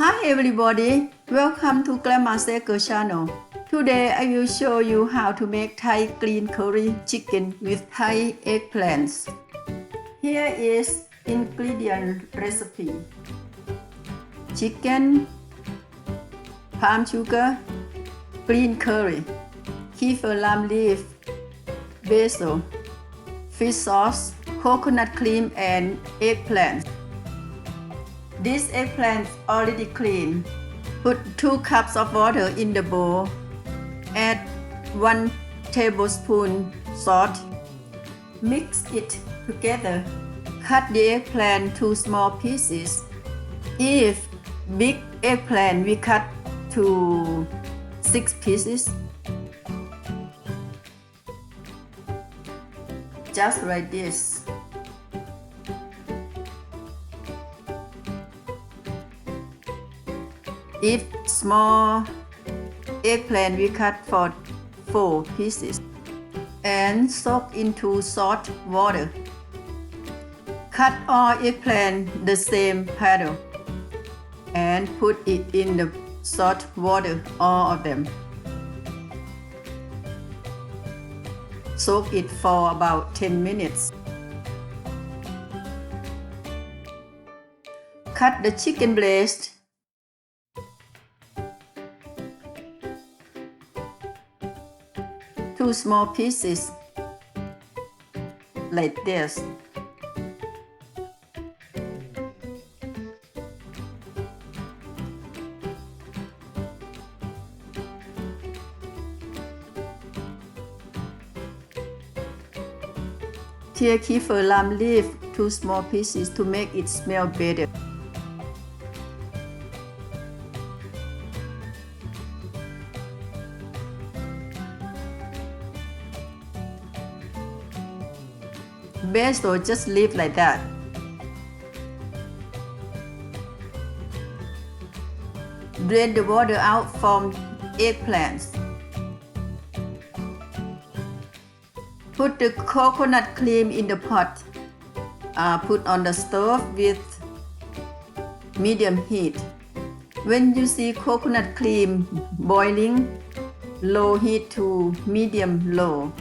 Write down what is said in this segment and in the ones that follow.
Hi everybody, welcome to Grandma Seger channel. Today I will show you how to make Thai green curry chicken with Thai eggplants. Here is ingredient recipe. Chicken, palm sugar, green curry, kaffir lime leaf, basil, fish sauce, coconut cream and eggplant. This eggplant already clean. Put 2 cups of water in the bowl. Add 1 tablespoon salt. Mix it together. Cut the eggplant to small pieces. If big eggplant, we cut to 6 pieces. Just like this. If small eggplant, we cut for 4 pieces and soak into salt water. Cut all eggplant the same pattern and put it in the salt water, all of them. Soak it for about 10 minutes. Cut the chicken breast. Two small pieces like this. Tear kaffir lime leaf 2 small pieces to make it smell better. Basil, just leave like that. Drain the water out from eggplants. Put the coconut cream in the pot. Put on the stove with medium heat. When you see coconut cream boiling, low heat to medium low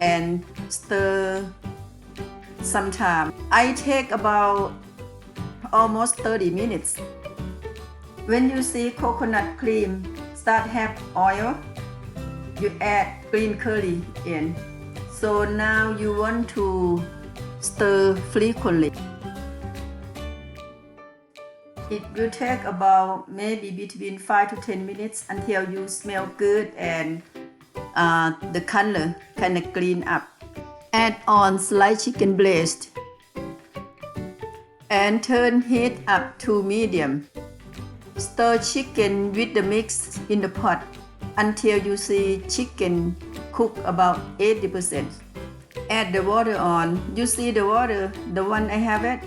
and stir sometime. I take about almost 30 minutes. When you see coconut cream start have oil, you add green curry in. So now you want to stir frequently. It will take about maybe between 5 to 10 minutes until you smell good and the color kind of clean up. Add on sliced chicken breast and turn heat up to medium. Stir chicken with the mix in the pot until you see chicken cook about 80%. Add the water on. You see the water, the one I have it,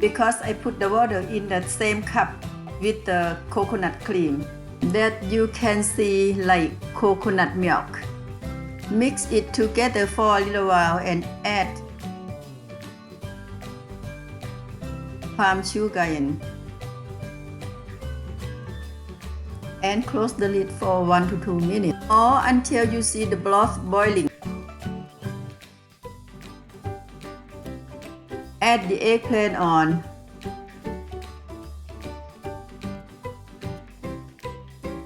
because I put the water in the same cup with the coconut cream that you can see like coconut milk. Mix it together for a little while and add palm sugar in. And close the lid for 1 to 2 minutes or until you see the broth boiling. Add the eggplant on.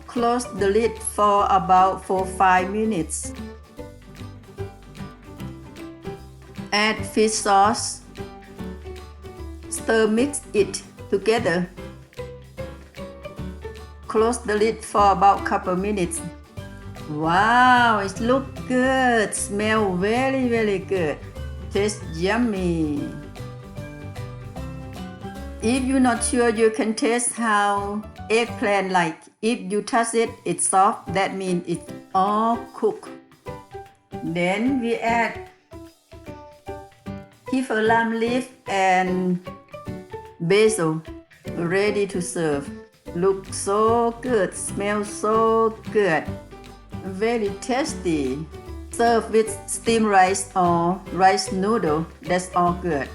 Close the lid for about 4-5 minutes. Add fish sauce. Stir mix it together. Close the lid for about couple minutes. Wow, it looks good. Smell very, very good. Tastes yummy. If you're not sure, you can taste how eggplant like. If you touch it, it's soft. That means it's all cooked. Then we add kaffir lime leaf and basil. Ready to serve. Looks so good. Smells so good. Very tasty. Serve with steamed rice or rice noodle. That's all good.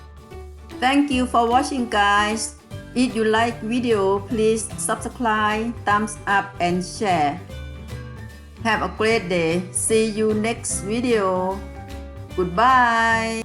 Thank you for watching, guys. If you like video, please subscribe, thumbs up and share. Have a great day. See you next video. Goodbye.